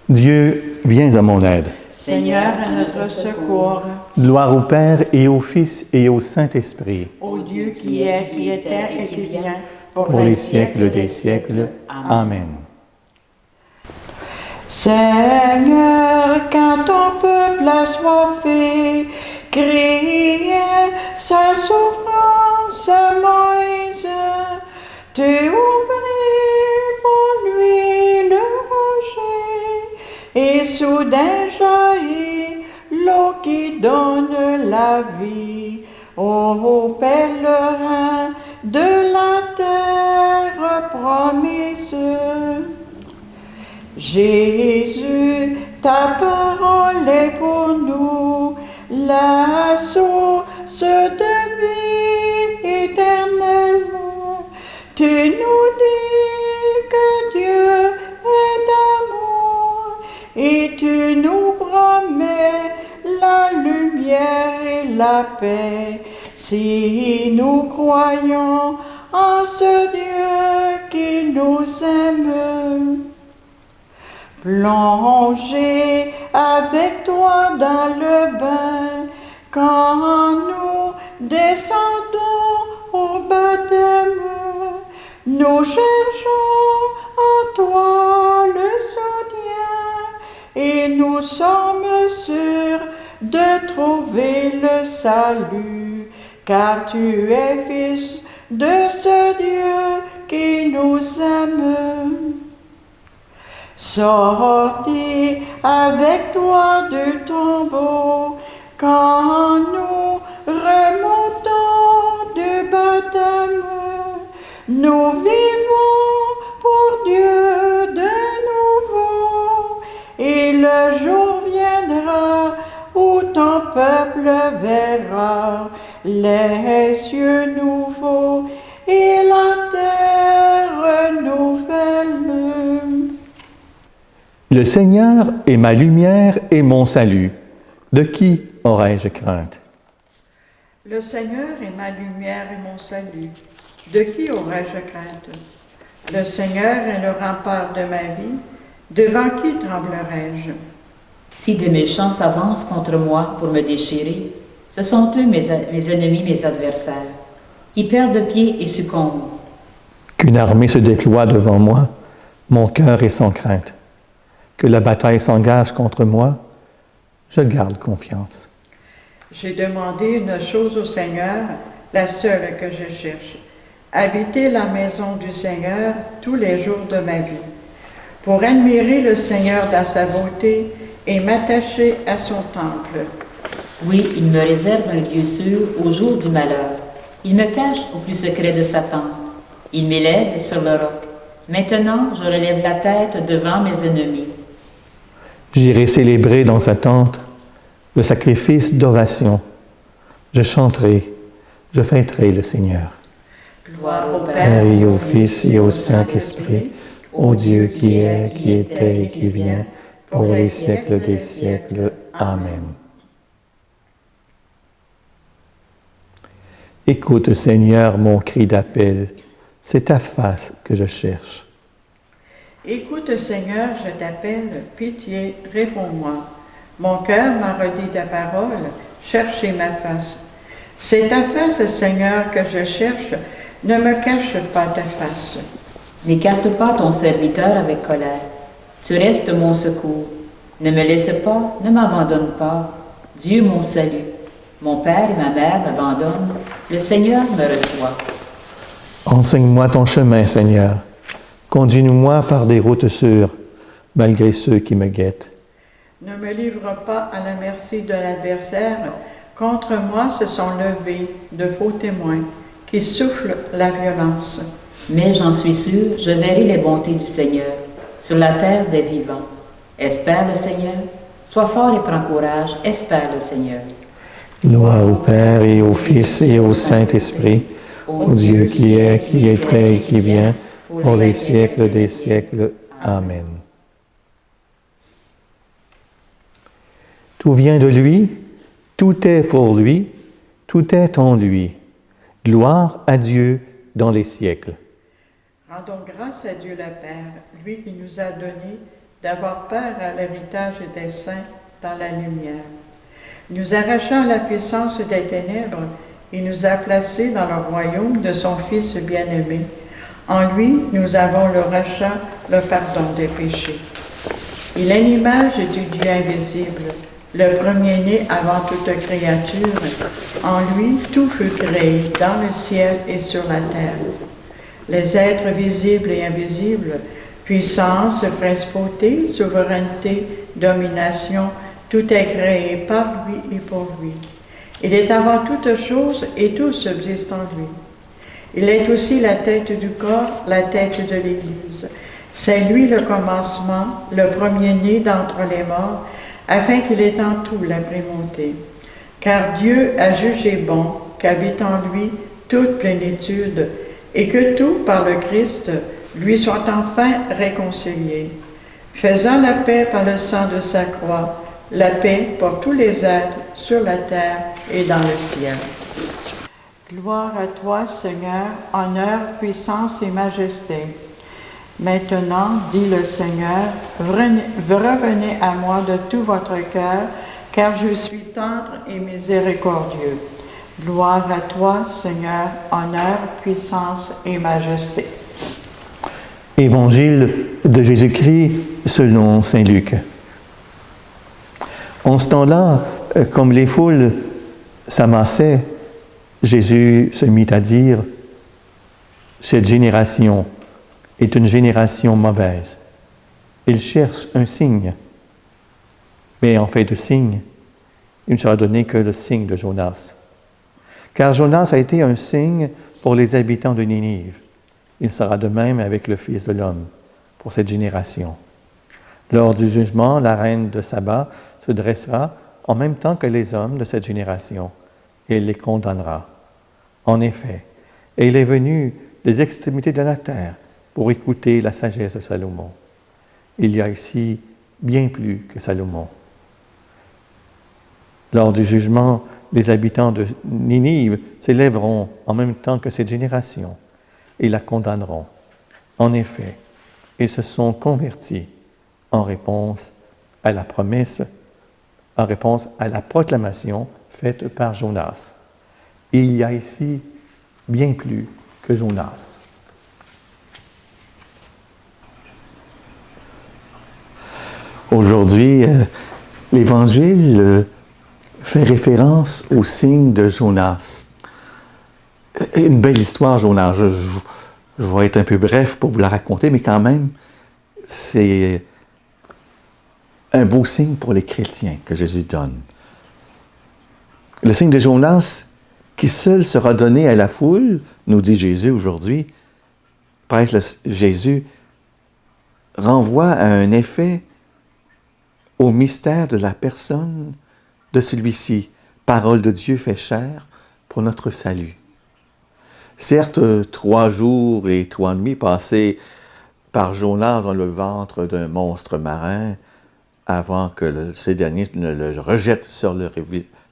Dieu, viens à mon aide. Seigneur, à notre secours. Gloire au Père et au Fils et au Saint-Esprit. Ô Dieu qui est, qui était et qui vient, pour les siècles des siècles. Amen. Seigneur, quand ton peuple assoiffé criait sa souffrance à Moïse, tu ouvris pour lui le rocher, et soudain jaillit l'eau qui donne la vie aux pèlerins de la terre promise. Jésus, ta parole est pour nous la source de vie éternelle. Tu nous dis que Dieu est amour et tu nous promets la lumière et la paix si nous croyons en ce Dieu qui nous aime. Plongez avec toi dans le bain quand nous descendons au baptême. Nous cherchons en toi le soutien et nous sommes sûrs de trouver le salut, car tu es fils de ce Dieu qui nous aime. Sortis avec toi du tombeau quand nous remontons du baptême. Nous vivons pour Dieu de nouveau et le jour viendra où ton peuple verra les cieux nouveaux et la terre nouvelle. Le Seigneur est ma lumière et mon salut. De qui aurais-je crainte? Le Seigneur est ma lumière et mon salut. De qui aurais-je crainte? Le Seigneur est le rempart de ma vie. Devant qui tremblerais-je? Si des méchants s'avancent contre moi pour me déchirer, ce sont eux mes ennemis, mes adversaires, qui perdent pied et succombent. Qu'une armée se déploie devant moi, mon cœur est sans crainte. Que la bataille s'engage contre moi, je garde confiance. J'ai demandé une chose au Seigneur, la seule que je cherche, habiter la maison du Seigneur tous les jours de ma vie, pour admirer le Seigneur dans sa beauté et m'attacher à son temple. Oui, il me réserve un lieu sûr au jour du malheur. Il me cache au plus secret de sa tente. Il m'élève sur le roc. Maintenant, je relève la tête devant mes ennemis. J'irai célébrer dans sa tente le sacrifice d'ovation. Je chanterai, je fêterai le Seigneur. Gloire au Père et au Fils et au Saint-Esprit, ô Dieu qui est, qui était et qui vient, pour les siècles des siècles. Amen. Écoute, Seigneur, mon cri d'appel. C'est ta face que je cherche. Écoute, Seigneur, je t'appelle, pitié, réponds-moi. Mon cœur m'a redit ta parole, cherchez ma face. C'est ta face, Seigneur, que je cherche, ne me cache pas ta face. N'écarte pas ton serviteur avec colère. Tu restes mon secours. Ne me laisse pas, ne m'abandonne pas. Dieu mon salut. Mon père et ma mère m'abandonnent. Le Seigneur me reçoit. Enseigne-moi ton chemin, Seigneur. Conduis-moi par des routes sûres, malgré ceux qui me guettent. Ne me livre pas à la merci de l'adversaire. Contre moi se sont levés de faux témoins qui soufflent la violence. Mais j'en suis sûr, je verrai les bontés du Seigneur sur la terre des vivants. Espère le Seigneur. Sois fort et prends courage. Espère le Seigneur. Gloire au Père et au Fils et au Saint-Esprit, au Dieu qui est, qui était et qui vient, pour les siècles des siècles. Amen. Tout vient de lui, tout est pour lui, tout est en lui. Gloire à Dieu dans les siècles. Rendons grâce à Dieu le Père, lui qui nous a donné d'avoir part à l'héritage des saints dans la lumière. Nous arrachant la puissance des ténèbres, il nous a placés dans le royaume de son Fils bien-aimé. En lui, nous avons le rachat, le pardon des péchés. Il est l'image du Dieu invisible, le premier-né avant toute créature. En lui, tout fut créé, dans le ciel et sur la terre. Les êtres visibles et invisibles, puissance, principauté, souveraineté, domination, tout est créé par lui et pour lui. Il est avant toute chose et tout subsiste en lui. Il est aussi la tête du corps, la tête de l'Église. C'est lui le commencement, le premier-né d'entre les morts, afin qu'il ait en tout la primauté. Car Dieu a jugé bon qu'habite en lui toute plénitude, et que tout, par le Christ, lui soit enfin réconcilié, faisant la paix par le sang de sa croix, la paix pour tous les êtres sur la terre et dans le ciel. Gloire à toi, Seigneur, honneur, puissance et majesté. Maintenant, dit le Seigneur, revenez à moi de tout votre cœur, car je suis tendre et miséricordieux. Gloire à toi, Seigneur, honneur, puissance et majesté. Évangile de Jésus-Christ selon saint Luc. En ce temps-là, comme les foules s'amassaient, Jésus se mit à dire, « Cette génération est une génération mauvaise. Il cherche un signe. Mais en fait de signe, il ne sera donné que le signe de Jonas. Car Jonas a été un signe pour les habitants de Ninive. Il sera de même avec le Fils de l'homme pour cette génération. Lors du jugement, la reine de Saba se dressera en même temps que les hommes de cette génération et elle les condamnera. En effet, elle est venue des extrémités de la terre pour écouter la sagesse de Salomon. Il y a ici bien plus que Salomon. Lors du jugement, les habitants de Ninive s'élèveront en même temps que cette génération et la condamneront. En effet, ils se sont convertis en réponse à la promesse, en réponse à la proclamation faite par Jonas. Il y a ici bien plus que Jonas. Aujourd'hui, l'Évangile fait référence au signe de Jonas. Une belle histoire, Jonas. Je vais être un peu bref pour vous la raconter, mais quand même, c'est un beau signe pour les chrétiens que Jésus donne. Le signe de Jonas, qui seul sera donné à la foule, nous dit Jésus aujourd'hui, Jésus renvoie à un effet au mystère de la personne de celui-ci, parole de Dieu fait chair pour notre salut. Certes, 3 jours et 3 nuits passés par Jonas dans le ventre d'un monstre marin, avant que ces derniers ne le rejettent sur le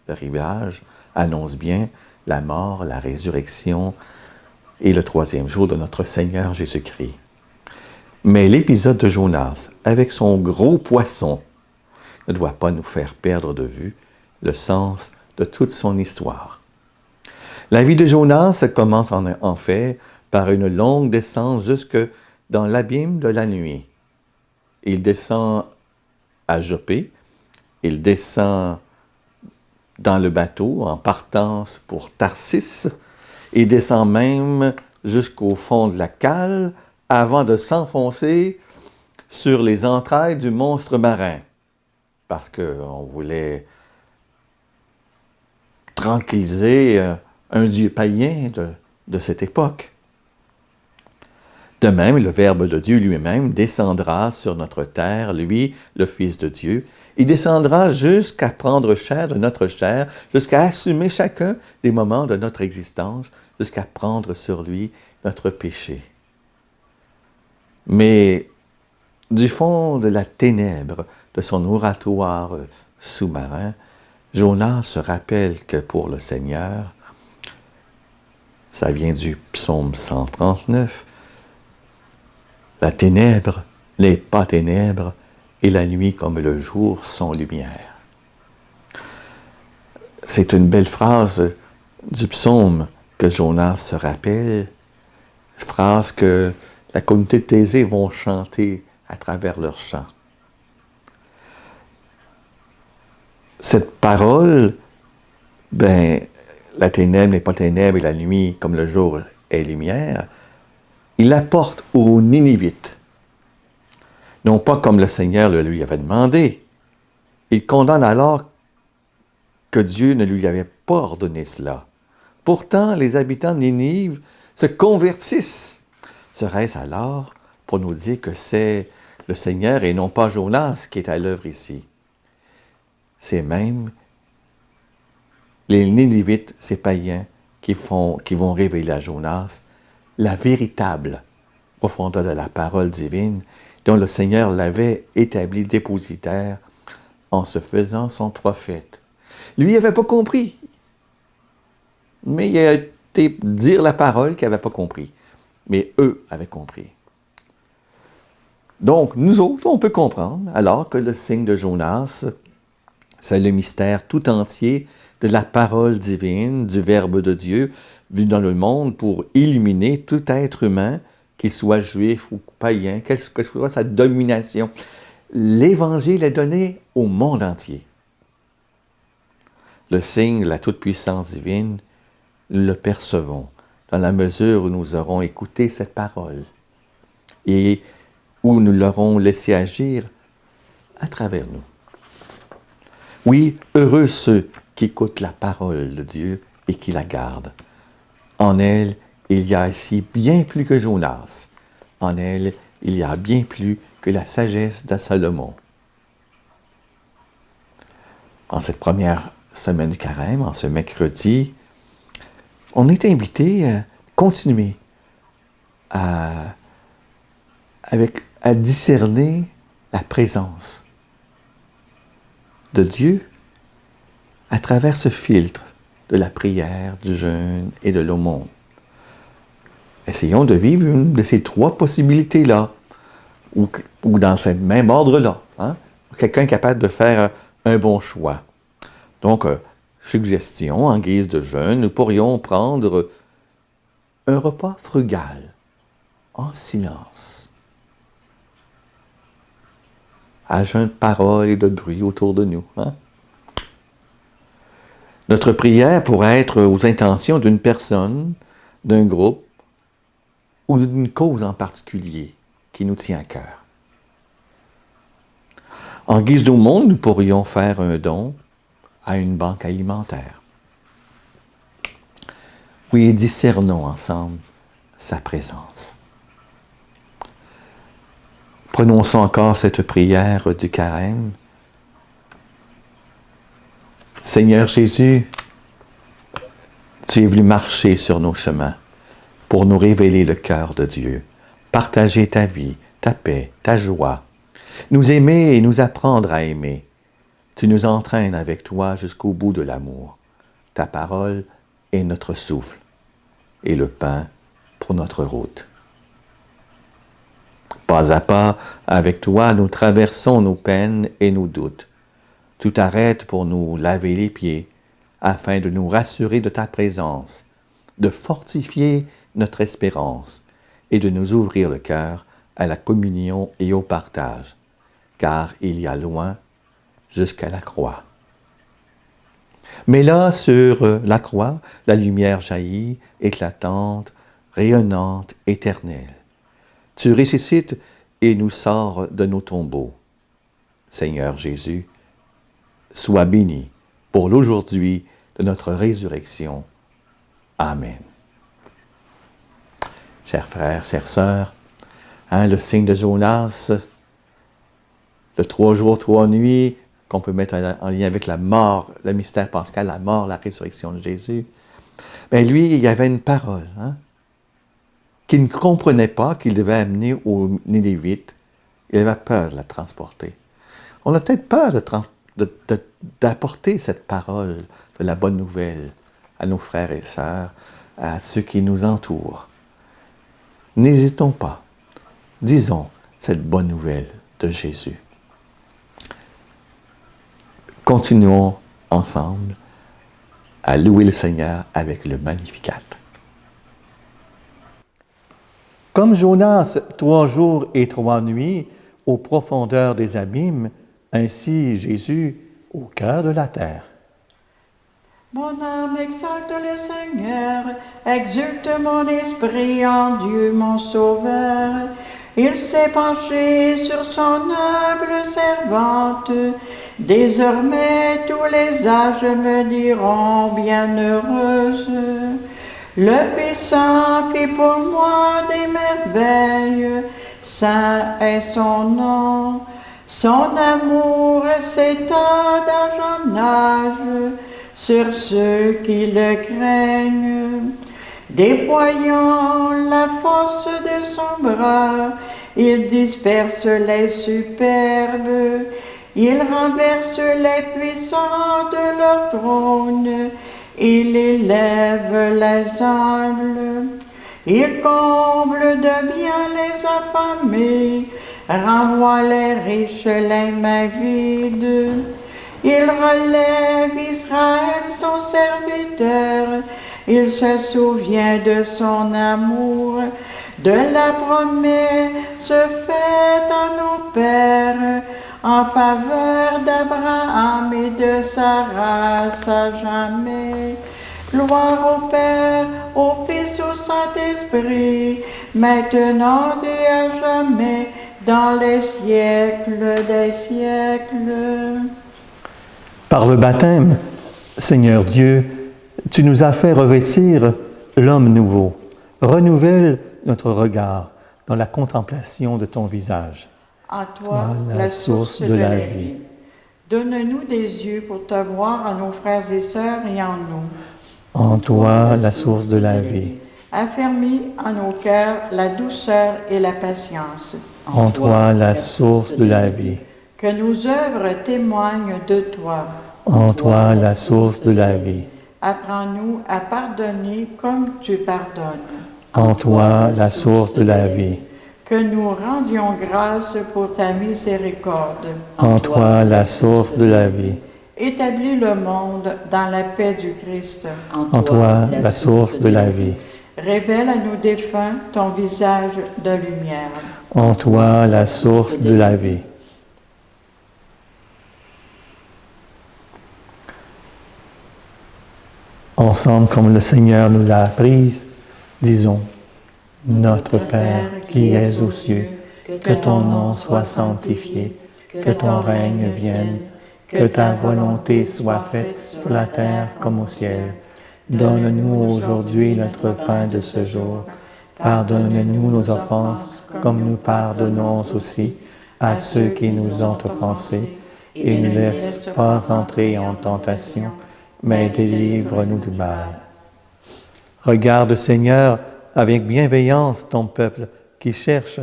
rivage, annonce bien la mort, la résurrection et le 3e jour de notre Seigneur Jésus-Christ. Mais l'épisode de Jonas, avec son gros poisson, ne doit pas nous faire perdre de vue le sens de toute son histoire. La vie de Jonas commence en fait par une longue descente jusque dans l'abîme de la nuit. Il descend à Joppé, il descend dans le bateau en partance pour Tarsis, il descend même jusqu'au fond de la cale avant de s'enfoncer sur les entrailles du monstre marin, parce qu'on voulait tranquilliser un dieu païen de cette époque. De même, le Verbe de Dieu lui-même descendra sur notre terre, lui, le Fils de Dieu. Il descendra jusqu'à prendre chair de notre chair, jusqu'à assumer chacun des moments de notre existence, jusqu'à prendre sur lui notre péché. Mais du fond de la ténèbre de son oratoire sous-marin, Jonas se rappelle que pour le Seigneur, ça vient du psaume 139, la ténèbre n'est pas ténèbre, et la nuit comme le jour sans lumière. C'est une belle phrase du psaume que Jonas se rappelle, phrase que la communauté de Thésée vont chanter à travers leurs chants. Cette parole, la ténèbre n'est pas ténèbre et la nuit comme le jour est lumière, il l'apporte aux Ninivites. Non pas comme le Seigneur le lui avait demandé. Il condamne alors que Dieu ne lui avait pas ordonné cela. Pourtant, les habitants de Ninive se convertissent. Serait-ce alors pour nous dire que c'est le Seigneur et non pas Jonas qui est à l'œuvre ici? C'est même les Ninivites, ces païens, qui vont révéler à Jonas la véritable profondeur de la parole divine dont le Seigneur l'avait établi dépositaire en se faisant son prophète. Lui, il n'avait pas compris. Mais il a été dire la parole qu'il n'avait pas compris. Mais eux avaient compris. Donc, nous autres, on peut comprendre alors que le signe de Jonas, c'est le mystère tout entier de la parole divine, du Verbe de Dieu, vu dans le monde pour illuminer tout être humain, qu'il soit juif ou païen, quelle que soit sa domination. L'Évangile est donné au monde entier. Le signe de la toute-puissance divine, nous le percevons dans la mesure où nous aurons écouté cette parole et où nous l'aurons laissé agir à travers nous. Oui, heureux ceux qui écoutent la parole de Dieu et qui la gardent. En elle, il y a ici bien plus que Jonas. En elle, il y a bien plus que la sagesse de Salomon. En cette première semaine du carême, en ce mercredi, on est invité à continuer à discerner la présence de Dieu à travers ce filtre de la prière, du jeûne et de l'aumône. Essayons de vivre une de ces trois possibilités-là, ou dans ce même ordre-là. Hein? Quelqu'un capable de faire un bon choix. Donc, suggestion, en guise de jeûne, nous pourrions prendre un repas frugal, en silence, à jeun de parole et de bruit autour de nous. Hein? Notre prière pourrait être aux intentions d'une personne, d'un groupe, ou d'une cause en particulier qui nous tient à cœur. En guise d'aumône, nous pourrions faire un don à une banque alimentaire. Oui, discernons ensemble sa présence. Prononçons encore cette prière du carême. Seigneur Jésus, tu es venu marcher sur nos chemins pour nous révéler le cœur de Dieu, partager ta vie, ta paix, ta joie, nous aimer et nous apprendre à aimer. Tu nous entraînes avec toi jusqu'au bout de l'amour. Ta parole est notre souffle et le pain pour notre route. Pas à pas, avec toi, nous traversons nos peines et nos doutes. Tu t'arrêtes pour nous laver les pieds, afin de nous rassurer de ta présence, de fortifier notre espérance et de nous ouvrir le cœur à la communion et au partage, car il y a loin jusqu'à la croix. Mais là, sur la croix, la lumière jaillit, éclatante, rayonnante, éternelle. Tu ressuscites et nous sors de nos tombeaux. Seigneur Jésus, sois béni pour l'aujourd'hui de notre résurrection. Amen. Chers frères, chères sœurs, le signe de Jonas, le 3 jours, 3 nuits, qu'on peut mettre en lien avec la mort, le mystère pascal, la mort, la résurrection de Jésus, lui, il y avait une parole, qu'il ne comprenait pas, qu'il devait amener aux Ninivites. Il avait peur de la transporter. On a peut-être peur d'apporter cette parole de la bonne nouvelle à nos frères et sœurs, à ceux qui nous entourent. N'hésitons pas. Disons cette bonne nouvelle de Jésus. continuons ensemble à louer le Seigneur avec le Magnificat. Comme Jonas, 3 jours et 3 nuits, aux profondeurs des abîmes, ainsi Jésus au cœur de la terre. Mon âme exalte le Seigneur, exulte mon esprit en Dieu mon Sauveur. Il s'est penché sur son humble servante. Désormais tous les âges me diront bienheureuse. Le puissant fit pour moi des merveilles, saint est son nom. Son amour s'étend d'âge en âge sur ceux qui le craignent. Déployant la force de son bras, il disperse les superbes. Il renverse les puissants de leur trône. Il élève les humbles. Il comble de bien les affamés. Renvoie les riches les mains vides. Il relève Israël son serviteur. Il se souvient de son amour, de la promesse faite à nos pères, en faveur d'Abraham et de sa race à jamais. Gloire au Père, au Fils, au Saint-Esprit, maintenant et à jamais, dans les siècles des siècles. Par le baptême, Seigneur Dieu, tu nous as fait revêtir l'homme nouveau. Renouvelle notre regard dans la contemplation de ton visage. À toi, la source de la vie. Donne-nous des yeux pour te voir en nos frères et sœurs et en nous. En toi, la source de la vie. Affermis en nos cœurs la douceur et la patience. En toi, la source de la vie. Que nos œuvres témoignent de toi. En toi, la source de la vie. Apprends-nous à pardonner comme tu pardonnes. En toi, la source de la vie. Que nous rendions grâce pour ta miséricorde. En toi, la source de la vie. Établis le monde dans la paix du Christ. En toi, la source de la vie. Révèle à nos défunts ton visage de lumière. En toi, la source de la vie. Ensemble, comme le Seigneur nous l'a apprise, disons, Notre Père qui es aux cieux, que ton nom soit sanctifié, que ton règne vienne, que ta volonté soit faite sur la terre comme au ciel. Donne-nous aujourd'hui notre pain de ce jour. Pardonne-nous nos offenses, comme nous pardonnons aussi à ceux qui nous ont offensés, et ne laisse pas entrer en tentation, mais délivre-nous du mal. Regarde, Seigneur, avec bienveillance ton peuple qui cherche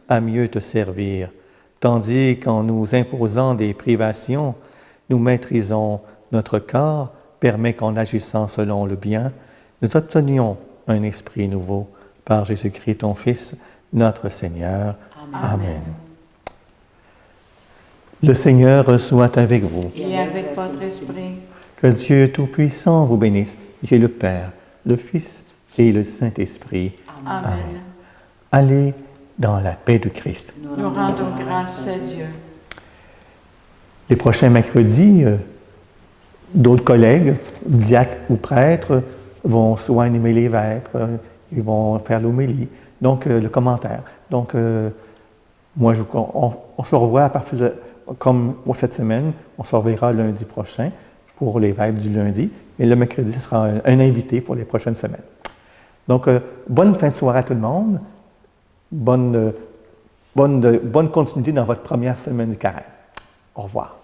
à mieux te servir, tandis qu'en nous imposant des privations, nous maîtrisons notre corps, permet qu'en agissant selon le bien, nous obtenions un esprit nouveau par Jésus-Christ, ton Fils, notre Seigneur. Amen. Le Seigneur soit avec vous. Et avec votre esprit. Que Dieu Tout-Puissant vous bénisse, Dieu le Père, le Fils et le Saint-Esprit. Amen. Allez dans la paix du Christ. Nous rendons grâce à Dieu. Les prochains mercredis, d'autres collègues, diacres ou prêtres, vont soit animer les vêpres, ils vont faire l'homélie, donc le commentaire. Donc, moi, on se revoit à partir de, comme cette semaine, on se reverra lundi prochain pour les vêpres du lundi, et le mercredi, ce sera un invité pour les prochaines semaines. Donc, bonne fin de soirée à tout le monde, bonne continuité dans votre première semaine du carême. Au revoir.